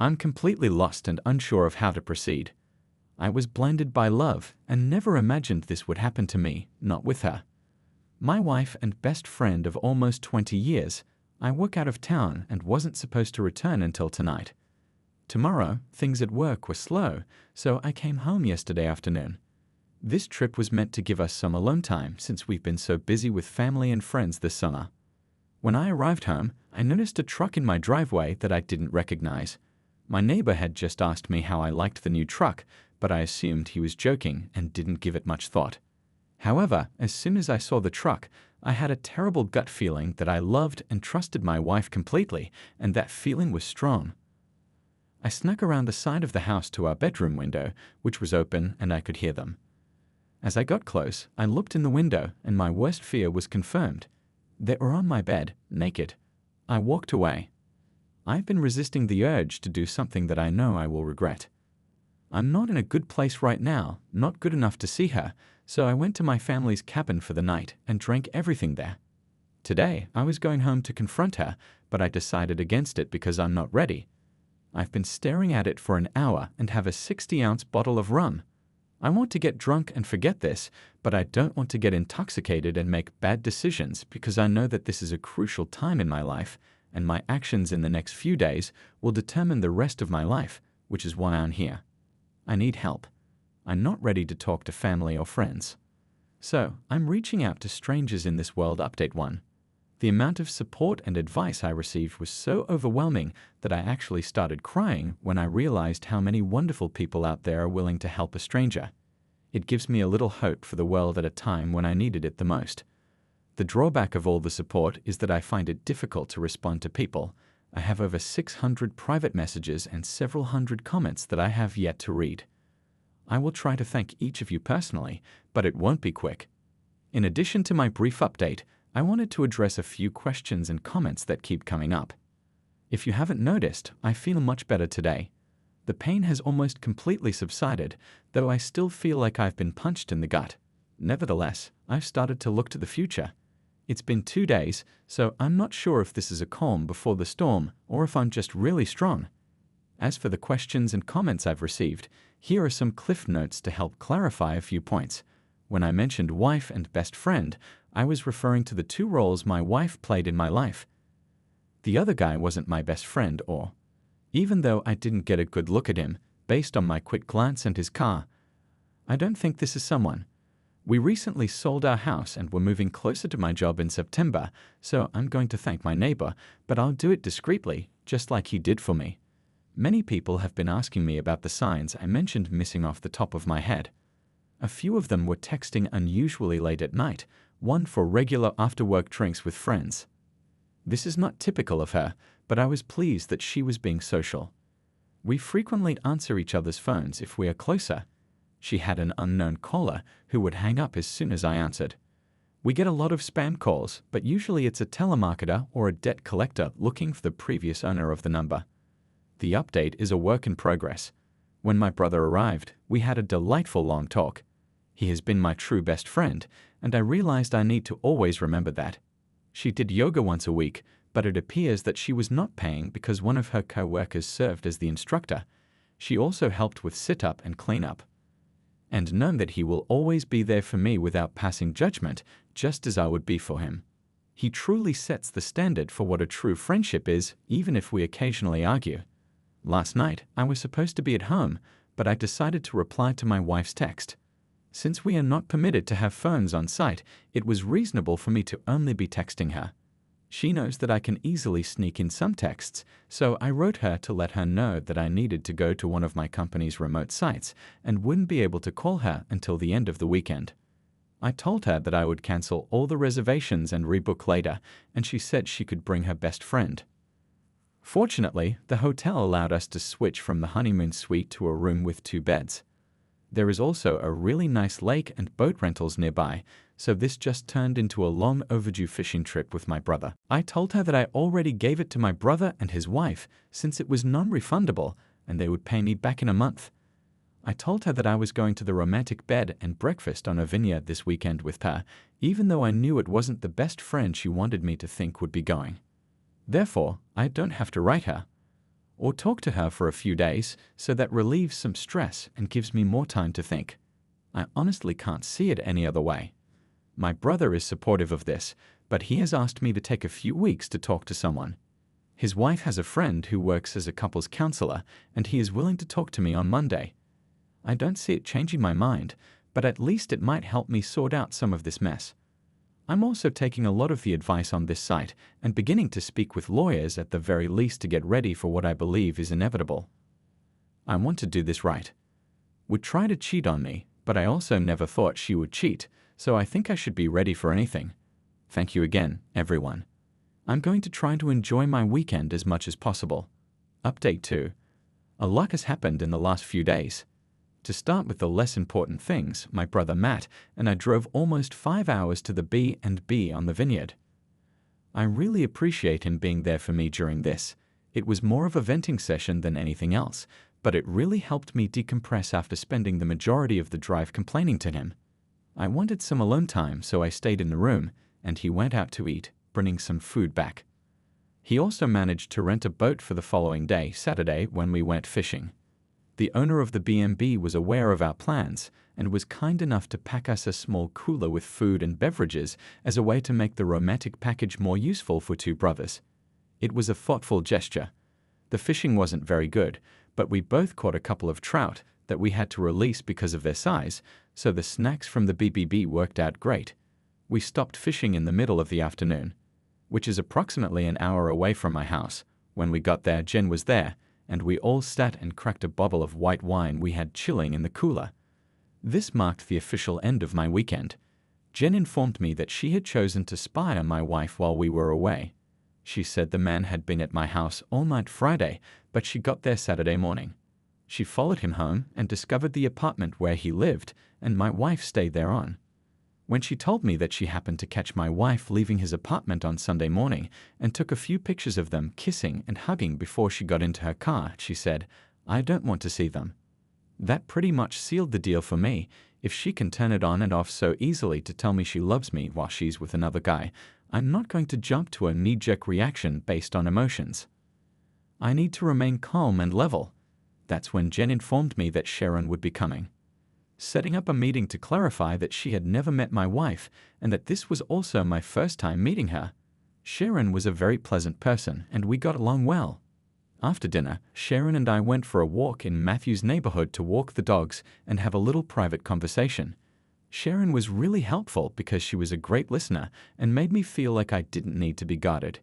I'm completely lost and unsure of how to proceed. I was blinded by love and never imagined this would happen to me, not with her. My wife and best friend of almost 20 years, I work out of town and wasn't supposed to return until tonight. Tomorrow, things at work were slow, so I came home yesterday afternoon. This trip was meant to give us some alone time since we've been so busy with family and friends this summer. When I arrived home, I noticed a truck in my driveway that I didn't recognize. My neighbor had just asked me how I liked the new truck, but I assumed he was joking and didn't give it much thought. However, as soon as I saw the truck, I had a terrible gut feeling that I loved and trusted my wife completely, and that feeling was strong. I snuck around the side of the house to our bedroom window, which was open and I could hear them. As I got close, I looked in the window and my worst fear was confirmed. They were on my bed, naked. I walked away. I've been resisting the urge to do something that I know I will regret. I'm not in a good place right now, not good enough to see her, so I went to my family's cabin for the night and drank everything there. Today, I was going home to confront her, but I decided against it because I'm not ready. I've been staring at it for an hour and have a 60-ounce bottle of rum. I want to get drunk and forget this, but I don't want to get intoxicated and make bad decisions because I know that this is a crucial time in my life, and my actions in the next few days will determine the rest of my life, which is why I'm here. I need help. I'm not ready to talk to family or friends. So, I'm reaching out to strangers in this world update 1. The amount of support and advice I received was so overwhelming that I actually started crying when I realized how many wonderful people out there are willing to help a stranger. It gives me a little hope for the world at a time when I needed it the most. The drawback of all the support is that I find it difficult to respond to people. I have over 600 private messages and several hundred comments that I have yet to read. I will try to thank each of you personally, but it won't be quick. In addition to my brief update, I wanted to address a few questions and comments that keep coming up. If you haven't noticed, I feel much better today. The pain has almost completely subsided, though I still feel like I've been punched in the gut. Nevertheless, I've started to look to the future. It's been 2 days, so I'm not sure if this is a calm before the storm or if I'm just really strong. As for the questions and comments I've received, here are some cliff notes to help clarify a few points. When I mentioned wife and best friend, I was referring to the 2 roles my wife played in my life. The other guy wasn't my best friend even though I didn't get a good look at him, based on my quick glance and his car. I don't think this is someone. We recently sold our house and were moving closer to my job in September, so I'm going to thank my neighbor, but I'll do it discreetly, just like he did for me. Many people have been asking me about the signs I mentioned missing off the top of my head. A few of them were texting unusually late at night, one for regular after-work drinks with friends. This is not typical of her, but I was pleased that she was being social. We frequently answer each other's phones if we are closer. She had an unknown caller who would hang up as soon as I answered. We get a lot of spam calls, but usually it's a telemarketer or a debt collector looking for the previous owner of the number. The update is a work in progress. When my brother arrived, we had a delightful long talk. He has been my true best friend, and I realized I need to always remember that. She did yoga once a week, but it appears that she was not paying because one of her co-workers served as the instructor. She also helped with sit-up and clean-up. And know that he will always be there for me without passing judgment, just as I would be for him. He truly sets the standard for what a true friendship is, even if we occasionally argue. Last night, I was supposed to be at home, but I decided to reply to my wife's text. Since we are not permitted to have phones on site, it was reasonable for me to only be texting her. She knows that I can easily sneak in some texts, so I wrote her to let her know that I needed to go to one of my company's remote sites and wouldn't be able to call her until the end of the weekend. I told her that I would cancel all the reservations and rebook later, and she said she could bring her best friend. Fortunately, the hotel allowed us to switch from the honeymoon suite to a room with 2 beds. There is also a really nice lake and boat rentals nearby, so this just turned into a long overdue fishing trip with my brother. I told her that I already gave it to my brother and his wife since it was non-refundable and they would pay me back in a month. I told her that I was going to the romantic bed and breakfast on a vineyard this weekend with her, even though I knew it wasn't the best friend she wanted me to think would be going. Therefore, I don't have to write her. or talk to her for a few days so that relieves some stress and gives me more time to think. I honestly can't see it any other way. My brother is supportive of this, but he has asked me to take a few weeks to talk to someone. His wife has a friend who works as a couples counselor, and he is willing to talk to me on Monday. I don't see it changing my mind, but at least it might help me sort out some of this mess. I'm also taking a lot of the advice on this site and beginning to speak with lawyers at the very least to get ready for what I believe is inevitable. I want to do this right. Would try to cheat on me, but I also never thought she would cheat, so I think I should be ready for anything. Thank you again, everyone. I'm going to try to enjoy my weekend as much as possible. Update 2. A lot has happened in the last few days. To start with the less important things, my brother Matt and I drove almost 5 hours to the B&B on the vineyard. I really appreciate him being there for me during this. It was more of a venting session than anything else, but it really helped me decompress after spending the majority of the drive complaining to him. I wanted some alone time, so I stayed in the room, and he went out to eat, bringing some food back. He also managed to rent a boat for the following day, Saturday, when we went fishing. The owner of the B&B was aware of our plans and was kind enough to pack us a small cooler with food and beverages as a way to make the romantic package more useful for two brothers. It was a thoughtful gesture. The fishing wasn't very good, but we both caught a couple of trout that we had to release because of their size, so the snacks from the B&B worked out great. We stopped fishing in the middle of the afternoon, which is approximately an hour away from my house. When we got there, Jen was there, and we all sat and cracked a bottle of white wine we had chilling in the cooler. This marked the official end of my weekend. Jen informed me that she had chosen to spy on my wife while we were away. She said the man had been at my house all night Friday, but she got there Saturday morning. She followed him home and discovered the apartment where he lived, and my wife stayed there on. When she told me that she happened to catch my wife leaving his apartment on Sunday morning and took a few pictures of them kissing and hugging before she got into her car, she said, "I don't want to see them." That pretty much sealed the deal for me. If she can turn it on and off so easily to tell me she loves me while she's with another guy, I'm not going to jump to a knee-jerk reaction based on emotions. I need to remain calm and level. That's when Jen informed me that Sharon would be coming, setting up a meeting to clarify that she had never met my wife and that this was also my first time meeting her. Sharon was a very pleasant person and we got along well. After dinner, Sharon and I went for a walk in Matthew's neighborhood to walk the dogs and have a little private conversation. Sharon was really helpful because she was a great listener and made me feel like I didn't need to be guarded.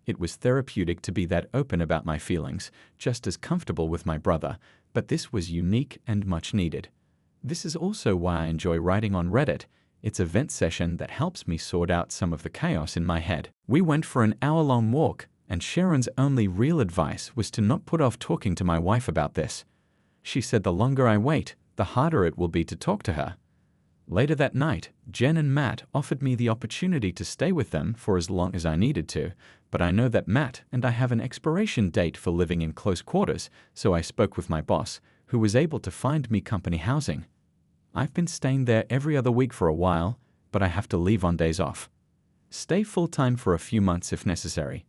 It was therapeutic to be that open about my feelings, just as comfortable with my brother, but this was unique and much needed. This is also why I enjoy writing on Reddit. It's a vent session that helps me sort out some of the chaos in my head. We went for an hour-long walk, and Sharon's only real advice was to not put off talking to my wife about this. She said the longer I wait, the harder it will be to talk to her. Later that night, Jen and Matt offered me the opportunity to stay with them for as long as I needed to, but I know that Matt and I have an expiration date for living in close quarters, so I spoke with my boss, who was able to find me company housing. I've been staying there every other week for a while, but I have to leave on days off. Stay full-time for a few months if necessary.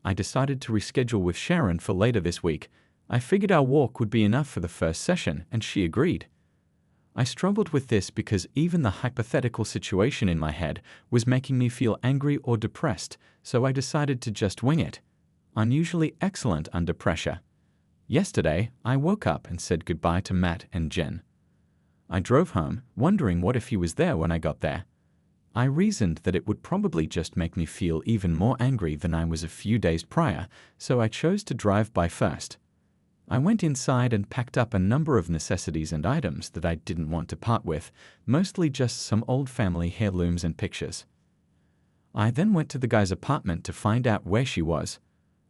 I decided to reschedule with Sharon for later this week. I figured our walk would be enough for the first session, and she agreed. I struggled with this because even the hypothetical situation in my head was making me feel angry or depressed, so I decided to just wing it. I'm usually excellent under pressure. Yesterday, I woke up and said goodbye to Matt and Jen. I drove home, wondering what if he was there when I got there. I reasoned that it would probably just make me feel even more angry than I was a few days prior, so I chose to drive by first. I went inside and packed up a number of necessities and items that I didn't want to part with, mostly just some old family heirlooms and pictures. I then went to the guy's apartment to find out where she was.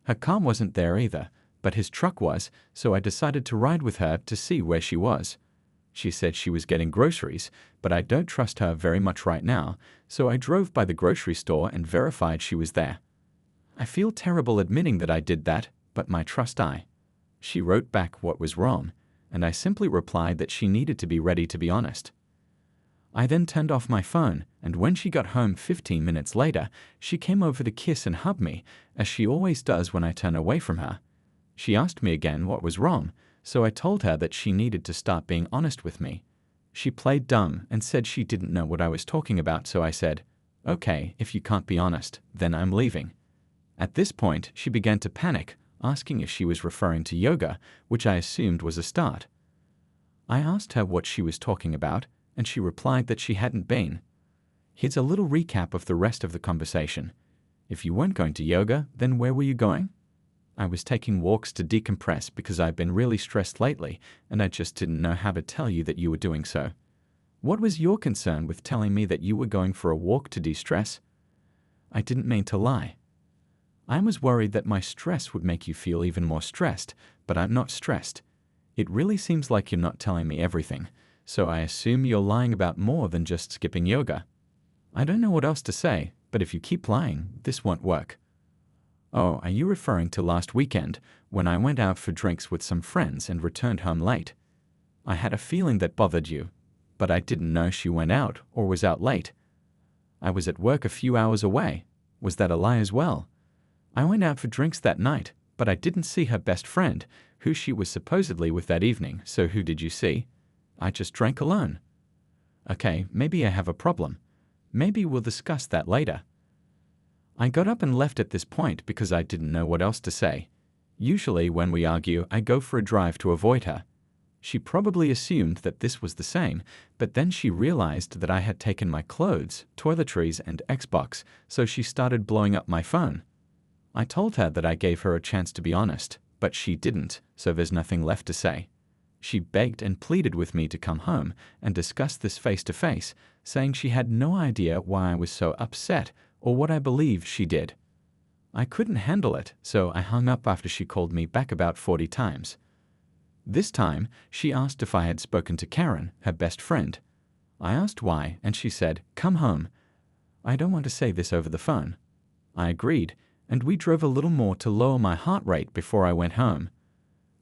Her car wasn't there either, but his truck was, so I decided to ride with her to see where she was. She said she was getting groceries, but I don't trust her very much right now, so I drove by the grocery store and verified she was there. I feel terrible admitting that I did that, but my trust I. She wrote back what was wrong, and I simply replied that she needed to be ready to be honest. I then turned off my phone, and when she got home 15 minutes later, she came over to kiss and hug me, as she always does when I turn away from her. She asked me again what was wrong, so I told her that she needed to start being honest with me. She played dumb and said she didn't know what I was talking about, so I said, "Okay, if you can't be honest, then I'm leaving." At this point, she began to panic, asking if she was referring to yoga, which I assumed was a start. I asked her what she was talking about, and she replied that she hadn't been. Here's a little recap of the rest of the conversation. If you weren't going to yoga, then where were you going? I was taking walks to decompress because I've been really stressed lately, and I just didn't know how to tell you that you were doing so. What was your concern with telling me that you were going for a walk to de-stress? I didn't mean to lie. I was worried that my stress would make you feel even more stressed, but I'm not stressed. It really seems like you're not telling me everything, so I assume you're lying about more than just skipping yoga. I don't know what else to say, but if you keep lying, this won't work. Oh, are you referring to last weekend, when I went out for drinks with some friends and returned home late? I had a feeling that bothered you, but I didn't know she went out or was out late. I was at work a few hours away. Was that a lie as well? I went out for drinks that night, but I didn't see her best friend, who she was supposedly with that evening, so who did you see? I just drank alone. Okay, maybe I have a problem. Maybe we'll discuss that later. I got up and left at this point because I didn't know what else to say. Usually when we argue, I go for a drive to avoid her. She probably assumed that this was the same, but then she realized that I had taken my clothes, toiletries, and Xbox, so she started blowing up my phone. I told her that I gave her a chance to be honest, but she didn't, so there's nothing left to say. She begged and pleaded with me to come home and discuss this face to face, saying she had no idea why I was so upset or what I believed she did. I couldn't handle it, so I hung up after she called me back about 40 times. This time, she asked if I had spoken to Karen, her best friend. I asked why, and she said, "Come home." I don't want to say this over the phone. I agreed, and we drove a little more to lower my heart rate before I went home.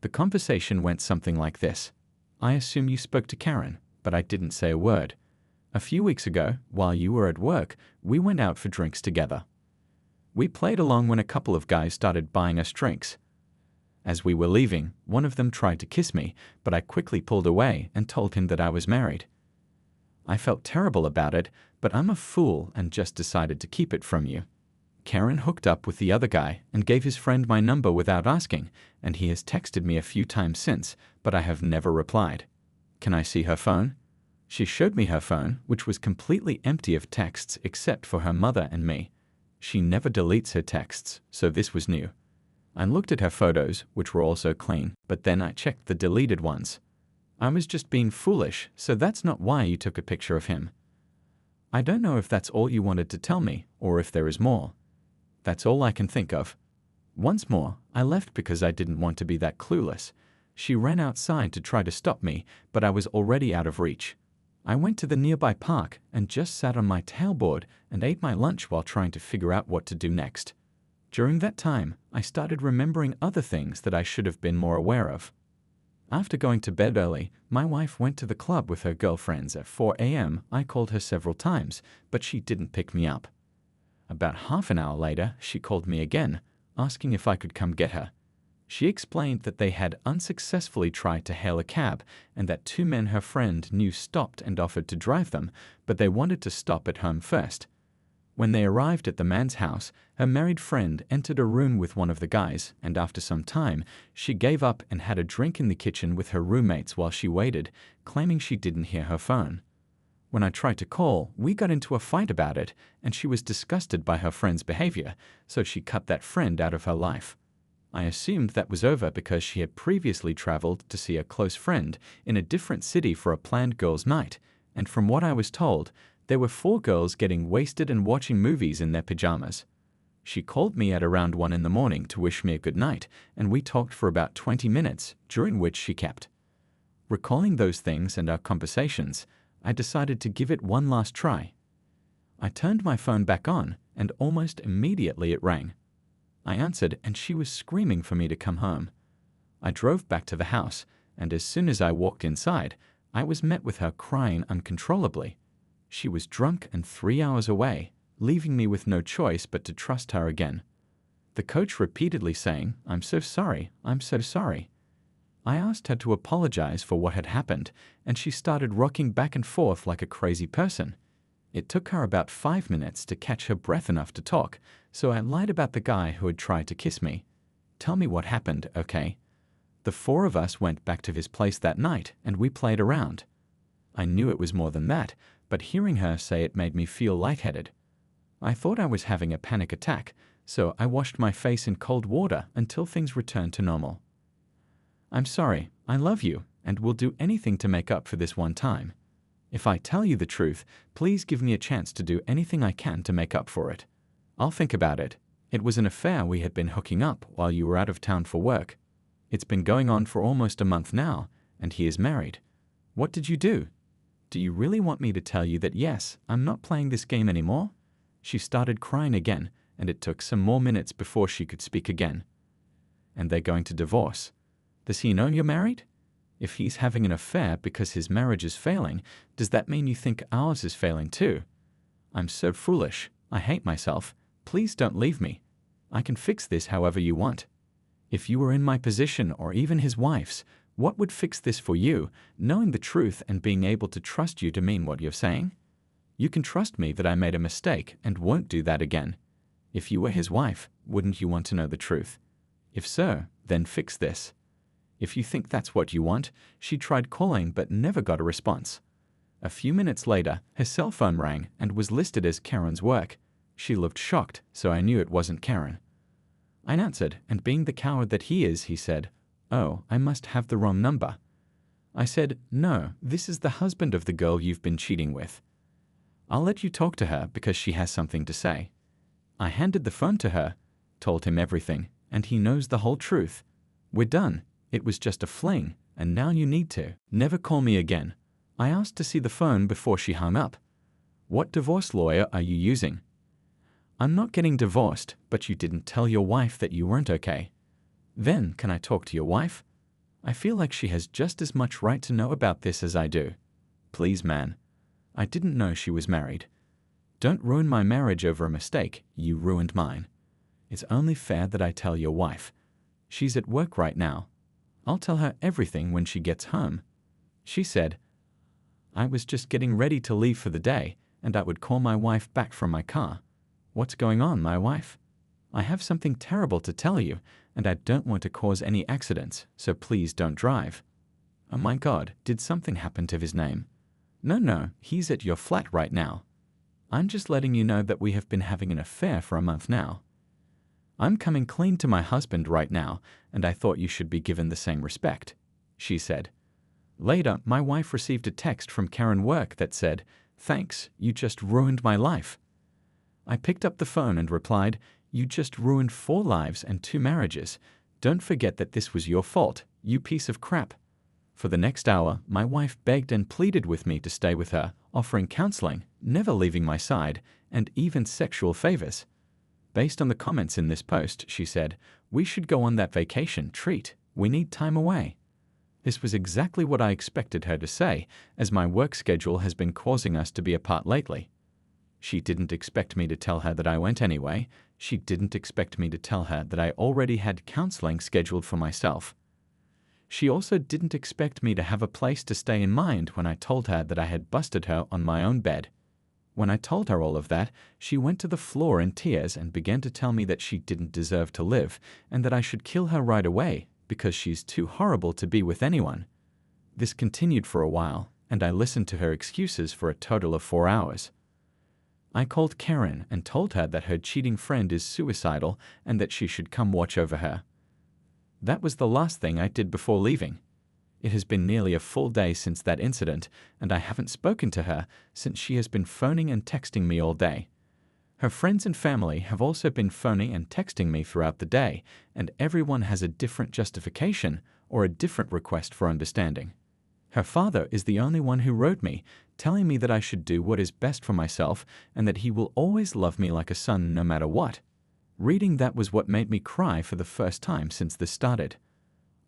The conversation went something like this. I assume you spoke to Karen, but I didn't say a word. A few weeks ago, while you were at work, we went out for drinks together. We played along when a couple of guys started buying us drinks. As we were leaving, one of them tried to kiss me, but I quickly pulled away and told him that I was married. I felt terrible about it, but I'm a fool and just decided to keep it from you. Karen hooked up with the other guy and gave his friend my number without asking, and he has texted me a few times since, but I have never replied. Can I see her phone? She showed me her phone, which was completely empty of texts except for her mother and me. She never deletes her texts, so this was new. I looked at her photos, which were also clean, but then I checked the deleted ones. I was just being foolish, so that's not why you took a picture of him. I don't know if that's all you wanted to tell me, or if there is more. That's all I can think of. Once more, I left because I didn't want to be that clueless. She ran outside to try to stop me, but I was already out of reach. I went to the nearby park and just sat on my tailboard and ate my lunch while trying to figure out what to do next. During that time, I started remembering other things that I should have been more aware of. After going to bed early, my wife went to the club with her girlfriends at 4 a.m. I called her several times, but she didn't pick me up. About half an hour later, she called me again, asking if I could come get her. She explained that they had unsuccessfully tried to hail a cab and that two men her friend knew stopped and offered to drive them, but they wanted to stop at home first. When they arrived at the man's house, her married friend entered a room with one of the guys, and after some time, she gave up and had a drink in the kitchen with her roommates while she waited, claiming she didn't hear her phone. When I tried to call, we got into a fight about it, and she was disgusted by her friend's behavior, so she cut that friend out of her life. I assumed that was over because she had previously traveled to see a close friend in a different city for a planned girls' night, and from what I was told, there were 4 girls getting wasted and watching movies in their pajamas. She called me at around 1 in the morning to wish me a good night, and we talked for about 20 minutes, during which she kept. Recalling those things and our conversations, I decided to give it one last try. I turned my phone back on, and almost immediately it rang. I answered, and she was screaming for me to come home. I drove back to the house, and as soon as I walked inside, I was met with her crying uncontrollably. She was drunk and 3 hours away, leaving me with no choice but to trust her again. the coach repeatedly saying, "I'm so sorry, I'm so sorry." I asked her to apologize for what had happened, and she started rocking back and forth like a crazy person. It took her about 5 minutes to catch her breath enough to talk, so I lied about the guy who had tried to kiss me. "Tell me what happened, okay?" The four of us went back to his place that night, and we played around. I knew it was more than that, but hearing her say it made me feel lightheaded. I thought I was having a panic attack, so I washed my face in cold water until things returned to normal. "I'm sorry, I love you, and will do anything to make up for this one time. If I tell you the truth, please give me a chance to do anything I can to make up for it. I'll think about it. It was an affair we had been hooking up while you were out of town for work. It's been going on for almost a month now, and he is married. What did you do? Do you really want me to tell you that yes, I'm not playing this game anymore?" She started crying again, and it took some more minutes before she could speak again. "And they're going to divorce. Does he know you're married? If he's having an affair because his marriage is failing, does that mean you think ours is failing too? I'm so foolish. I hate myself. Please don't leave me. I can fix this however you want. If you were in my position or even his wife's, what would fix this for you, knowing the truth and being able to trust you to mean what you're saying? You can trust me that I made a mistake and won't do that again. If you were his wife, wouldn't you want to know the truth? If so, then fix this." If you think that's what you want, she tried calling but never got a response. A few minutes later, her cell phone rang and was listed as Karen's work. She looked shocked, so I knew it wasn't Karen. I answered, and being the coward that he is, he said, "Oh, I must have the wrong number." I said, "No, this is the husband of the girl you've been cheating with. I'll let you talk to her because she has something to say." I handed the phone to her, told him everything, and he knows the whole truth. We're done. It was just a fling, and now you need to never call me again. I asked to see the phone before she hung up. "What divorce lawyer are you using?" "I'm not getting divorced, but you didn't tell your wife that you weren't okay." "Then, can I talk to your wife? I feel like she has just as much right to know about this as I do." "Please, man. I didn't know she was married. Don't ruin my marriage over a mistake. You ruined mine. It's only fair that I tell your wife. She's at work right now. I'll tell her everything when she gets home." She said, "I was just getting ready to leave for the day, and I would call my wife back from my car. What's going on, my wife? I have something terrible to tell you, and I don't want to cause any accidents, so please don't drive." "Oh my God, did something happen to his name?" No, he's at your flat right now. I'm just letting you know that we have been having an affair for a month now. I'm coming clean to my husband right now, and I thought you should be given the same respect," she said. Later, my wife received a text from Karen Work that said, "Thanks, you just ruined my life." I picked up the phone and replied, "You just ruined 4 lives and 2 marriages. Don't forget that this was your fault, you piece of crap." For the next hour, my wife begged and pleaded with me to stay with her, offering counseling, never leaving my side, and even sexual favors. Based on the comments in this post, she said, "We should go on that vacation treat. We need time away." This was exactly what I expected her to say, as my work schedule has been causing us to be apart lately. She didn't expect me to tell her that I went anyway. She didn't expect me to tell her that I already had counseling scheduled for myself. She also didn't expect me to have a place to stay in mind when I told her that I had busted her on my own bed. When I told her all of that, she went to the floor in tears and began to tell me that she didn't deserve to live and that I should kill her right away because she's too horrible to be with anyone. This continued for a while, and I listened to her excuses for a total of 4 hours. I called Karen and told her that her cheating friend is suicidal and that she should come watch over her. That was the last thing I did before leaving. It has been nearly a full day since that incident, and I haven't spoken to her since she has been phoning and texting me all day. Her friends and family have also been phoning and texting me throughout the day, and everyone has a different justification or a different request for understanding. Her father is the only one who wrote me, telling me that I should do what is best for myself and that he will always love me like a son no matter what. Reading that was what made me cry for the first time since this started.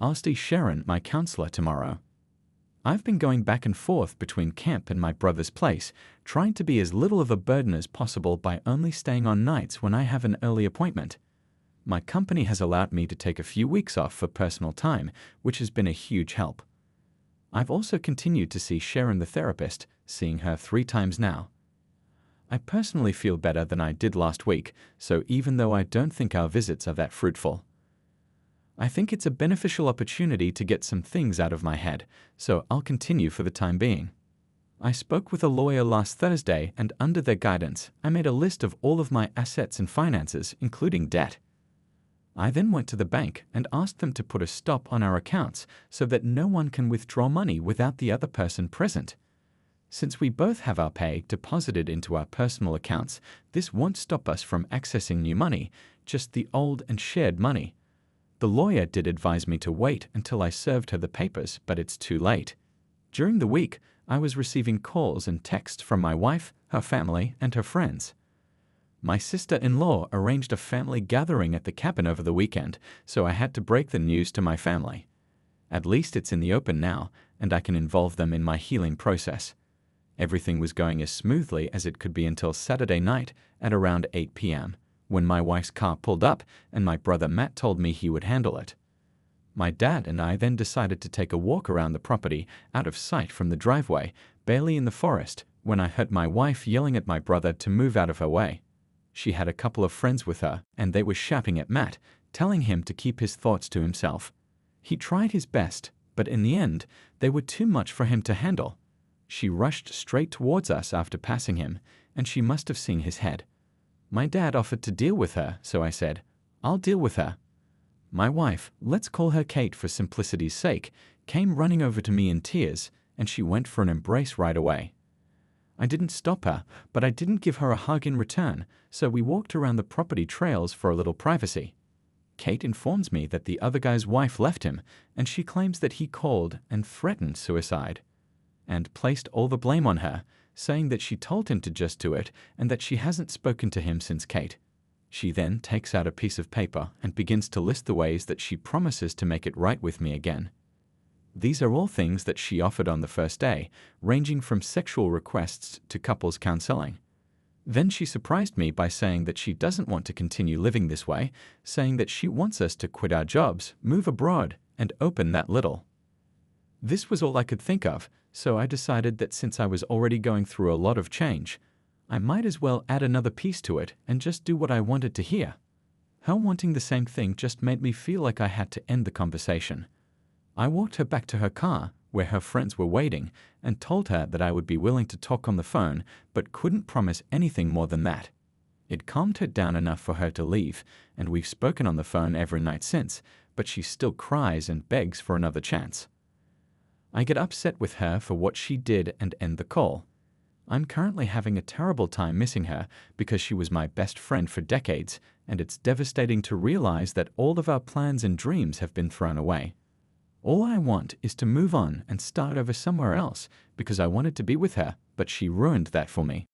I'll see Sharon, my counselor, tomorrow. I've been going back and forth between camp and my brother's place, trying to be as little of a burden as possible by only staying on nights when I have an early appointment. My company has allowed me to take a few weeks off for personal time, which has been a huge help. I've also continued to see Sharon the therapist, seeing her 3 times now. I personally feel better than I did last week, so even though I don't think our visits are that fruitful, I think it's a beneficial opportunity to get some things out of my head, so I'll continue for the time being. I spoke with a lawyer last Thursday, and under their guidance, I made a list of all of my assets and finances, including debt. I then went to the bank and asked them to put a stop on our accounts so that no one can withdraw money without the other person present. Since we both have our pay deposited into our personal accounts, this won't stop us from accessing new money, just the old and shared money. The lawyer did advise me to wait until I served her the papers, but it's too late. During the week, I was receiving calls and texts from my wife, her family, and her friends. My sister-in-law arranged a family gathering at the cabin over the weekend, so I had to break the news to my family. At least it's in the open now, and I can involve them in my healing process. Everything was going as smoothly as it could be until Saturday night at around 8 p.m., when my wife's car pulled up and my brother Matt told me he would handle it. My dad and I then decided to take a walk around the property, out of sight from the driveway, barely in the forest, when I heard my wife yelling at my brother to move out of her way. She had a couple of friends with her, and they were shouting at Matt, telling him to keep his thoughts to himself. He tried his best, but in the end, they were too much for him to handle. She rushed straight towards us after passing him, and she must have seen his head. My dad offered to deal with her, so I said, "I'll deal with her." My wife, let's call her Kate for simplicity's sake, came running over to me in tears, and she went for an embrace right away. I didn't stop her, but I didn't give her a hug in return, so we walked around the property trails for a little privacy. Kate informs me that the other guy's wife left him, and she claims that he called and threatened suicide, and placed all the blame on her, saying that she told him to just do it and that she hasn't spoken to him since Kate. She then takes out a piece of paper and begins to list the ways that she promises to make it right with me again. These are all things that she offered on the first day, ranging from sexual requests to couples counseling. Then she surprised me by saying that she doesn't want to continue living this way, saying that she wants us to quit our jobs, move abroad, and open that little. This was all I could think of, so I decided that since I was already going through a lot of change, I might as well add another piece to it and just do what I wanted to hear. Her wanting the same thing just made me feel like I had to end the conversation. I walked her back to her car, where her friends were waiting, and told her that I would be willing to talk on the phone, but couldn't promise anything more than that. It calmed her down enough for her to leave, and we've spoken on the phone every night since, but she still cries and begs for another chance. I get upset with her for what she did and end the call. I'm currently having a terrible time missing her because she was my best friend for decades, and it's devastating to realize that all of our plans and dreams have been thrown away. All I want is to move on and start over somewhere else because I wanted to be with her, but she ruined that for me.